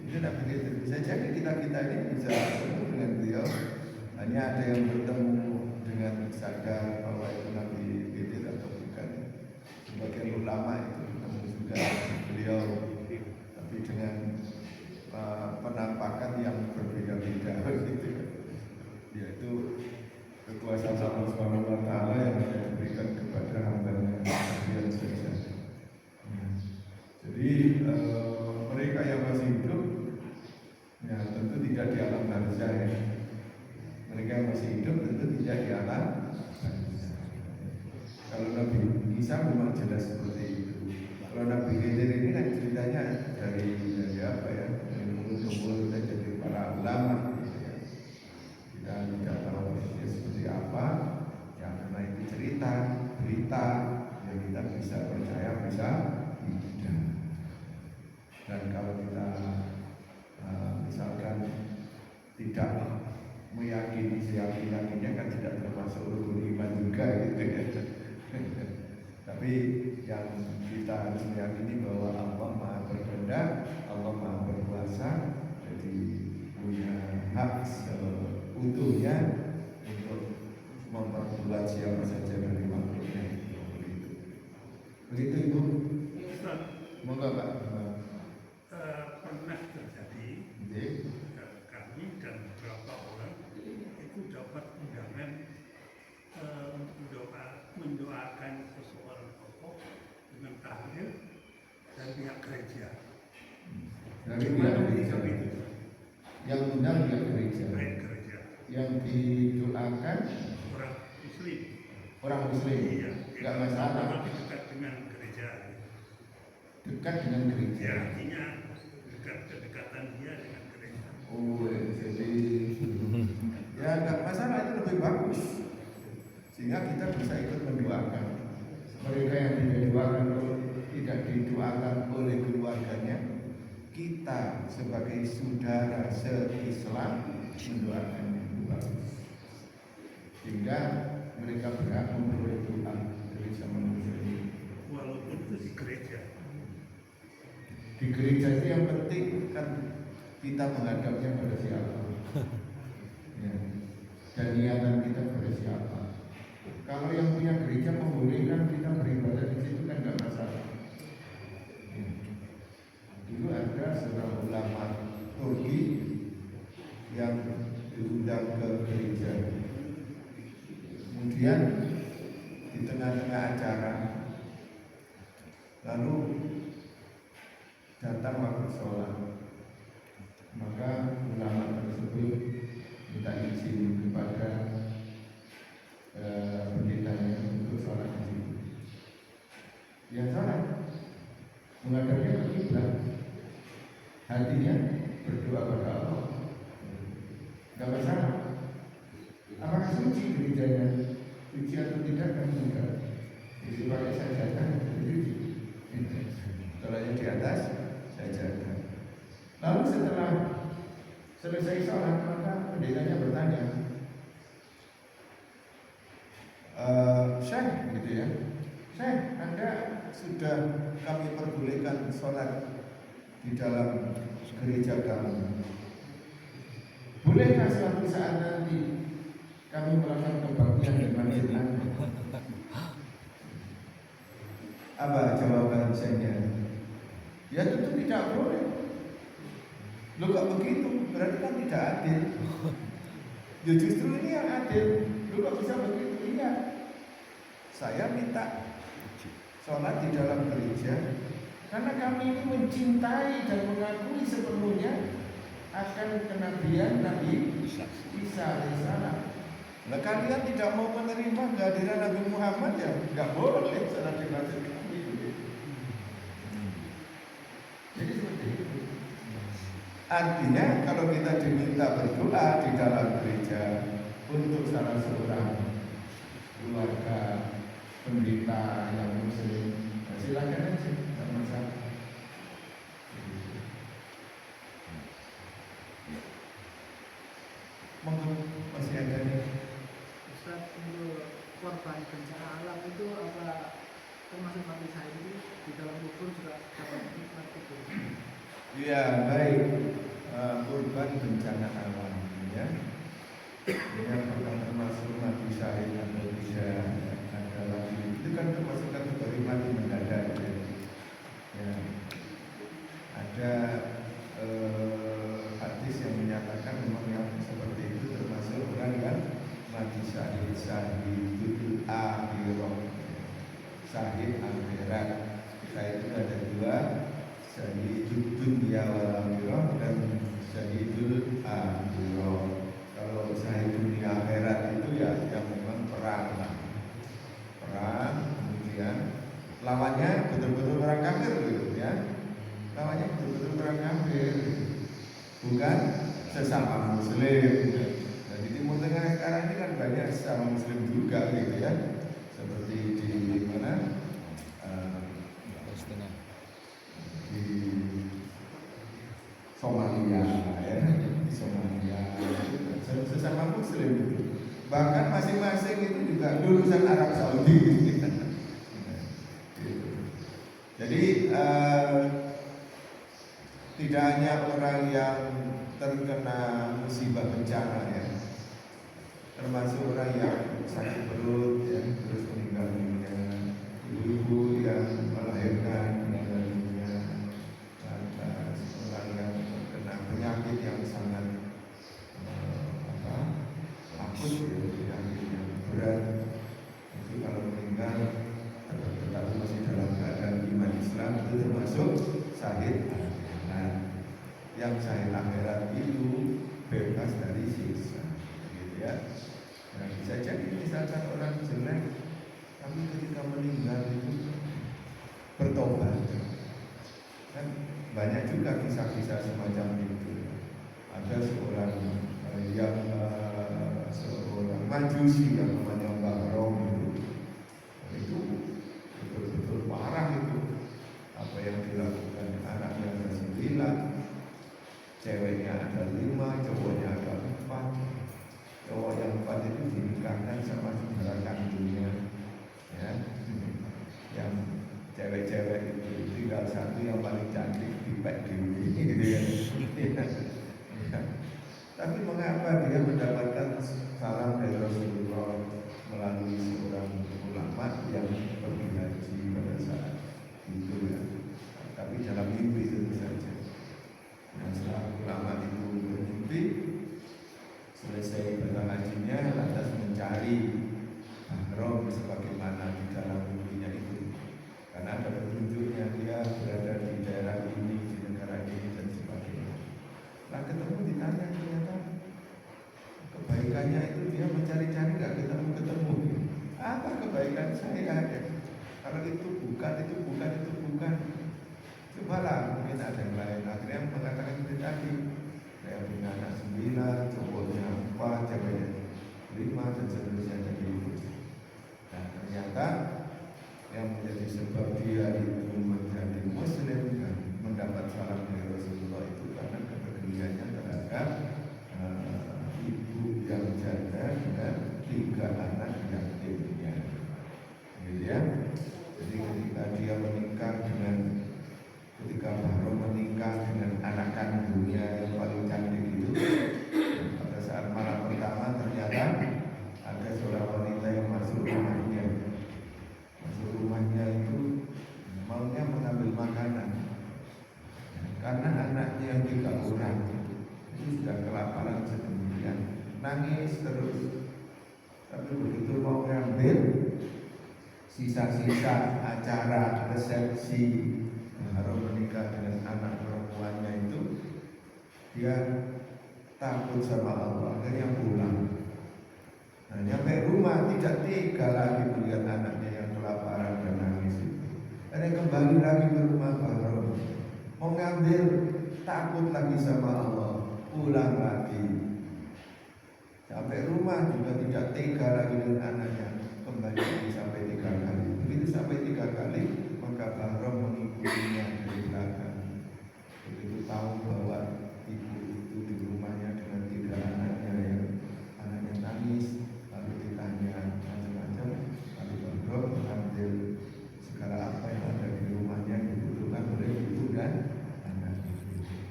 Itu Nabi Khidir. Bisa jadi kita ini bisa bertemu dengan beliau. Hanya ada yang bertemu dengan sadar bahwa itu Nabi Khidir atau bukan. Sebagian ulama itu juga beliau, tapi dengan penampakan yang berbeda-beda gitu. Yaitu kekuasaan Allah Subhanahu wa Ta'ala yang diberikan kepada hamba-Nya yang saja. Jadi mereka yang masih hidup ya tentu tidak di alam barzakh ya. Mereka yang masih hidup tentu tidak di alam barzakh. Kalau Nabi Isa memang jelas seperti itu. Kalau Nabi Khidir ini kan ceritanya dari apa ya? Dari mulut ke mulut dari para ulama gitu ya. Kita tidak tahu dia seperti apa. Ya karena itu cerita, berita yang kita bisa percaya, bisa tidak. Dan kalau kita misalkan tidak meyakini, yakinnya kan tidak termasuk rukun iman juga Tapi yang kita harus meyakini bahwa Allah Maha Berkehendak, Allah Maha Berkuasa, jadi punya hak seutuhnya untuk memperbuat siapa saja dari makhluknya. Begitu Ibu. Semoga Pak. Pernah terjadi kami dan beberapa orang itu dapat undangan mendoakan seseorang tokoh dengan tahlil dari pihak gereja. Dari pihak gereja. Yang undang pihak gereja. Gereja. Yang didoakan Orang Muslim. orang Muslim. Iya. Enggak masalah. Dekat dengan gereja. Dekat dengan gereja. Ya, artinya kedekatan dia dengan gereja. Oh, jadi ya enggak masalah, itu lebih bagus. Sehingga kita bisa ikut mendoakan. Mereka yang tidak didoakan oleh keluarganya, kita sebagai saudara se-Islam mendoakannya itu bagus. Sehingga mereka berhak memperoleh doa dari zaman Muslim. Walaupun itu di gereja. Di gereja itu yang penting kan kita menghadapnya pada siapa, ya. Dan niatan kita pada siapa. Kalau yang punya gereja membolehkan kita beribadah di situ kan nggak masalah. Ya. Dulu ada seorang ulama Turki yang diundang ke gereja. Kemudian di tengah-tengah acara, lalu datang waktu sholat, maka ulama tersebut minta izin kepada pendetanya untuk sholat di situ. Dia sholat, menghadapnya ke kiblat, hatinya berdoa pada Allah. Gak masalah. Apakah suci gerejanya? Suci atau tidak kan enggak. Jadi pakai sajadah, suci. Kalau yang di atas sajadah. Lalu setelah selesai sholat, maka pendetanya bertanya, Syekh, gitu ya, Syekh, Anda sudah kami perbolehkan sholat di dalam gereja kami. Bolehkah suatu saat nanti kami melakukan kebaktian di masjid Anda? Apa jawaban Syekhnya? Ya tentu tidak boleh. Lo kok begitu? Berarti kan tidak adil. Ya justru ini yang adil. Lo kok bisa begitu? Iya. Saya minta sholat di dalam gereja karena kami ini mencintai dan mengakui sepenuhnya akan kenabian Nabi Isa alaihissalam. Nah, kalian tidak mau menerima kehadiran Nabi Muhammad, ya nggak boleh sholat di masjid kami. Jadi seperti itu. Artinya kalau kita diminta berdoa di dalam gereja untuk salah seorang keluarga pendeta yang Muslim, silakan aja, tidak masalah. Monggo masih ada nih. Ustaz, untuk korban bencana alam itu apa termasuk mati syahid di dalam kubur juga dapat nikmat kubur? Ya baik, korban bencana alam ya. Ini apakah termasuk mati syahid atau tidak? Ada lagi itu kan termasuk kategori mati mendadak ya. Ya. Ada hadis yang menyatakan memang yang seperti itu termasuk orang yang mati syahid, syahidul akhirah, syahid akhirat. Kita itu ada dua, syahidul dunya wal akhirah dan syahidul akhirah. Kalau syahid dunia akhirat itu ya yang memang perang, kemudian lawannya betul-betul orang kafir gitu ya. Lawannya betul-betul orang kafir, bukan sesama muslim. Nah, di Timur Tengah sekarang ini kan banyak sesama muslim juga gitu ya. Seperti di mana? Di Somalia ya, di Somalia sesama muslim itu. Bahkan masing-masing itu juga lulusan Arab Saudi gitu. Jadi tidak hanya orang yang terkena musibah bencana ya, termasuk orang yang sakit perut ya, terus meninggal dunia, ibu-ibu yang melahirkan meninggal dunia, lantas orang yang terkena penyakit yang sangat akut ya, penyakit yang berat itu kalau meninggal tetapi masih dalam keadaan iman Islam itu termasuk syahid akhirat. Yang syahid akhirat itu bebas dari siksa, gitu ya. Nah, bisa jadi misalkan orang jelek tapi ketika meninggal itu bertobat, kan banyak juga kisah-kisah semacam itu. Ada seorang majusi yang namanya Mbah Rom itu betul-betul parah itu apa yang dilakukan. Anaknya ada 9, ceweknya ada 5, cowoknya ada 4. Cowok yang 4 itu dinikahkan sama saudara kandungnya ya. Yang cewek-cewek itu tinggal 1 yang paling cantik dipek dulu gitu ya. Tapi mengapa dia mendapatkan salam dari Rasulullah melalui seorang ulama yang pergi haji pada saat itu ya. Tapi dalam mimpi tentu saja. Nah, setelah ulama itu bermimpi, selesai ibadah hajinya, lantas mencari mahram sebagaimana di dalam mimpinya itu. Karena ada petunjuknya dia berada di daerah ini, di negara ini dan sebagainya. Nah, ketemu ditanya ternyata kebaikannya itu dia mencari-cari nggak ketemu. Apa kebaikan saya ada? Kalau itu bukan. Cobalah mungkin ada yang lain. Akhirnya mengatakan itu tadi. Saya punya anak 9, cowoknya 4, ceweknya 5 dan seterusnya jadi itu. Nah ternyata yang menjadi sebab dia itu menjadi Muslim dan mendapat salam dari Rasulullah itu karena kepeduliannya terhadap ibu yang janda dan 3 anak yatimnya, gitu ya. Jadi ketika Bahro menikah dengan anak kandungnya yang paling cantik itu, pada saat malam pertama ternyata ada seorang wanita yang masuk rumahnya itu maunya mengambil makanan karena anaknya yang 3 orang itu sudah kelaparan sedemikian, nangis terus. Tapi begitu mau ngambil sisa-sisa acara resepsi Bahro menikah dengan anak perempuannya itu, dia takut sama Allah, akhirnya pulang. Nah, nyampe rumah tidak tega lagi melihat anaknya yang kelaparan dan nangis itu. Akhirnya kembali lagi ke rumah Bahro, mau ngambil, takut lagi sama Allah, pulang lagi. Sampai rumah juga tidak tega lagi dengan anaknya, kembali lagi sampai 3 kali. Begitu sampai 3 kali, maka Bahro mengikutinya dari belakang. Begitu tahu bahwa ibu itu di rumahnya dengan 3 anaknya yang anaknya nangis, lalu ditanya macam-macam, lalu Bahro mengambil segala apa yang ada di rumahnya dibutuhkan oleh ibu dan anak.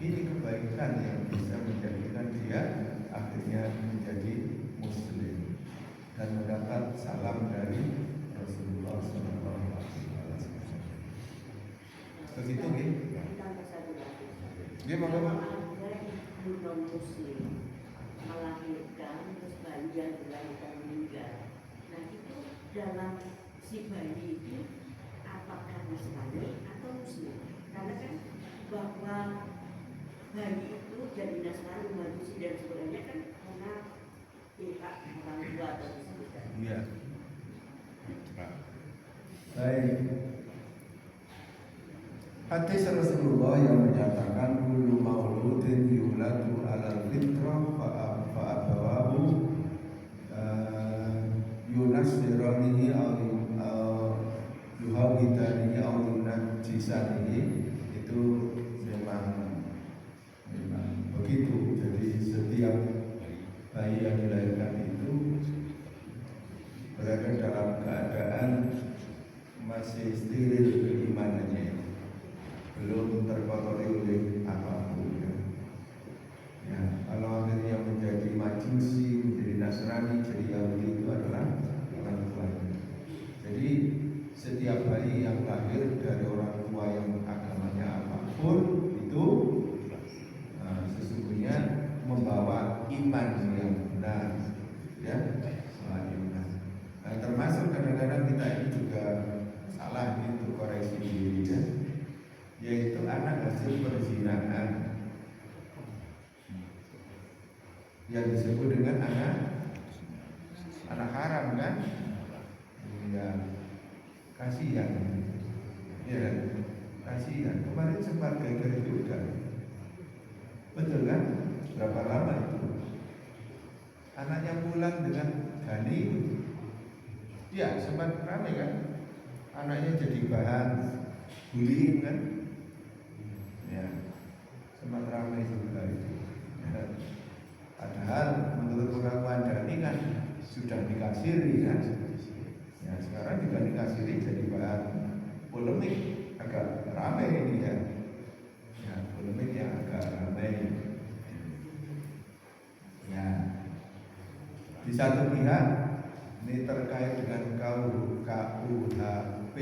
Ini kebaikan yang bisa menjadikan dia akhirnya menjadi Muslim dan mendapat salam dari Rasulullah SAW. Begitu nih? Dia mau apa? Non Muslim melahirkan terus bayi yang dilahirkan meninggal. Nah itu dalam si bayi itu apakah Nasrani atau Muslim? Karena kan bahwa bayi itu jadi Nasrani, Majusi dan sebagainya kan karena pihak orang tua atau sebagainya. Iya. Baik. Hadis Rasulullah yang menyatakan kullu mauludin yuladu alal fitrah fa abawahu yunasiranihi au yuhawidanihi au yunajisanihi, itu memang begitu. Jadi setiap bayi yang dilahirkan itu berada dalam keadaan masih steril keimanannya. belum terkotori oleh apapun. Ya, kalau akhirnya menjadi Majusi, menjadi Nasrani, jadi Yahudi itu adalah orang tuanya. Jadi setiap bayi yang lahir dari orang tua yang agamanya apapun itu sesungguhnya membawa iman yang benar, ya, iman. Nah, termasuk kadang-kadang kita ini juga salah itu koreksi diri, ya, yaitu anak hasil perzinahan yang disebut dengan anak haram, kan? Ya, kasihan, ya, kasihan. Kemarin sempat geger juga, betul kan? Berapa lama itu? Anaknya pulang dengan Gani, ya sempat ramai kan? Anaknya jadi bahan bullying, kan? Ya, sempat ramai juga itu. Ya. Padahal menurut pengakuan Dani kan sudah dikasiri, kan? Ya, sekarang juga dikasiri jadi bahan polemik, agak ramai ini, ya. Ya, polemik yang agak ramai. Ya, di satu pihak ini terkait dengan KUHP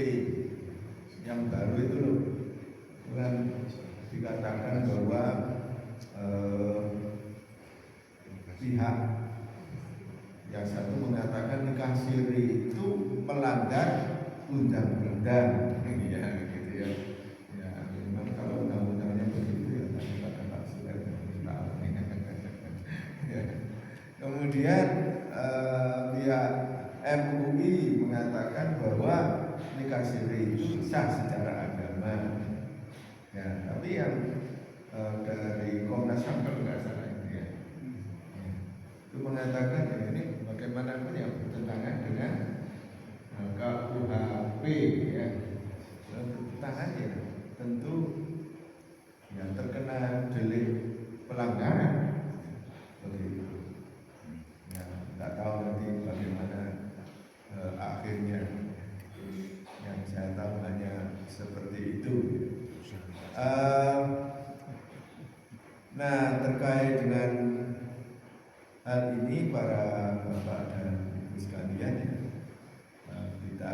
yang baru itu loh, kan dikatakan bahwa pihak yang satu mengatakan nikah siri itu melanggar undang-undang, ya, gitu ya. Ya, memang kalau undang-undangnya begitu ya, tapi pada tafsir tahu. Ya. Kemudian pihak MUI mengatakan bahwa nikah siri itu sah secara agama. Ya, tapi yang dari Komnas HAM kalau nggak salah itu mengatakan ya, ini bagaimanapun yang bertentangan dengan KUHP, ya, bertentangan ya, tentu yang terkena delik pelanggaran begitu. Ya, nggak tahu nanti bagaimana akhirnya. Yang saya tahu hanya seperti itu. Nah, terkait dengan hal ini para bapak dan ibu sekalian, ya, kita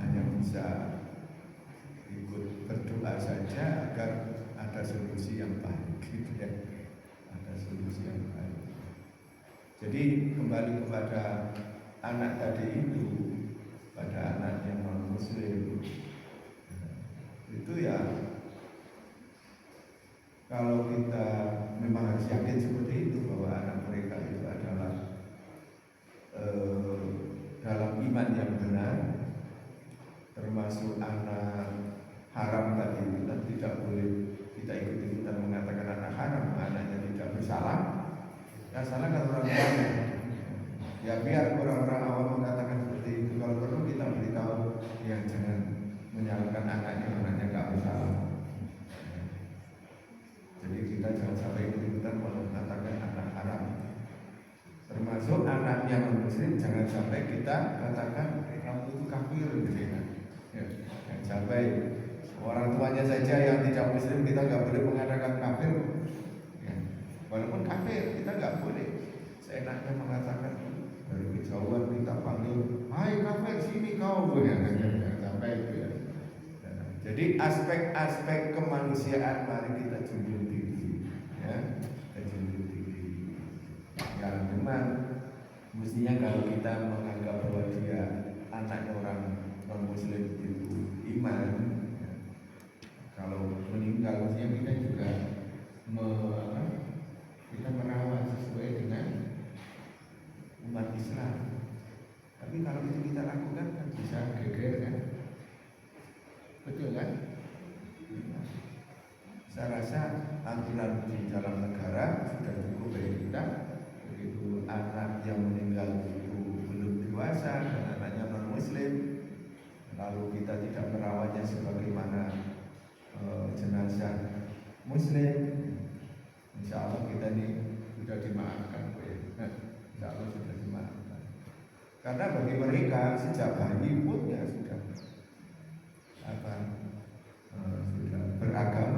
hanya bisa ikut berdoa saja agar ada solusi yang baik, gitu ya. Ada solusi yang baik. Jadi kembali kepada anak tadi itu, pada anak yang non muslim itu, ya, kalau kita memang harus yakin seperti itu bahwa anak mereka itu adalah dalam iman yang benar, termasuk anak haram tadi itu kan tidak boleh kita ikut-ikutan mengatakan anak haram, anaknya tidak bersalah. Yang salah kan orang tuanya. Ya, biar orang-orang awam mengatakan seperti itu. Kalau perlu kita beritahu yang jangan menyalahkan anaknya nggak bersalah. Jadi kita jangan sampai ikut-ikutan mengatakan anak haram. Termasuk anaknya non-muslim jangan sampai kita katakan kamu itu kafir, gitu ya. Jangan sampai orang tuanya saja yang tidak muslim kita nggak boleh mengatakan kafir. Ya. Walaupun kafir kita nggak boleh seenaknya mengatakan. Dari kejauhan kita panggil, hai kafir sini kau, ya, jangan sampai itu, ya. Jadi aspek-aspek kemanusiaan mari kita junjung tinggi, ya, kita junjung tinggi. Ya, memang mestinya kalau kita menganggap bahwa dia anaknya orang non muslim itu iman, ya, kalau meninggal mestinya kita juga kita merawat sesuai dengan umat Islam. Tapi kalau itu kita lakukan kan bisa geger, kan? Betul kan? Saya rasa aturan di dalam negara sudah cukup bagi kita. Begitu anak yang meninggal itu belum dewasa dan anaknya non muslim, lalu kita tidak merawatnya sebagaimana jenazah muslim, insya Allah kita ini sudah dimaafkan, insya Allah sudah dimaafkan. Karena bagi mereka sejak bayi pun ya sudah sudah beragama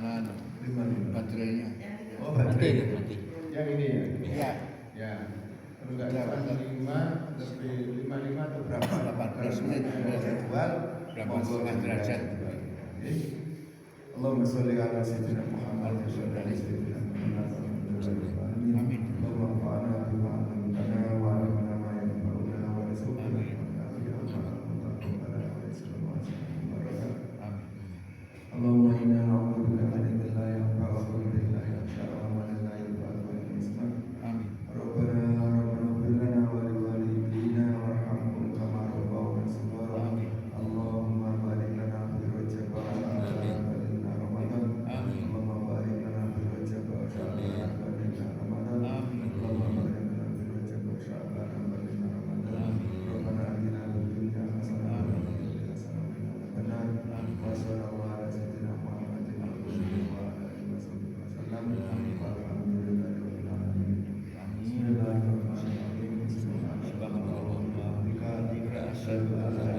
sana Lima. baterainya. Oh, Mati, baterai. mati. Yang ini ya? Iya. Ya. Kalau nggak Ya, salah Pak. 5, tapi 55 atau berapa? 18 menit. Jadwal. 8,5 derajat. Oke. Allahumma sholli ala sayyidina Muhammad wa salli ala sayyidina Muhammad. Amin. Allahumma fa'alna bima 'allamtana wa 'allimna ma yanfa'una wa rzuqna Amin. Amin. اللهم إنا نعوذ بك من علم لا ينفع وقلب لا يخشع وعمل لا ينفع ولا يسمع Amin. ربنا اغفر لنا ولوالدينا وارحمهم كما ربونا صغارا اللهم بارك لنا في رجب وشعبان وبلغنا رمضان Amin. اللهم بارك لنا في رجب وشعبان وبلغنا رمضان Amin. اللهم بارك لنا في رجب وشعبان وبلغنا رمضان ربنا آتنا في الدنيا حسنة وفي الآخرة حسنة وقنا عذاب النار وصلى الله على سيدنا محمد وعلى آله وصحبه وسلم والحمد لله رب العالمين بسم الله الرحمن الرحيم سبحان الله وبحمده أشهد أن لا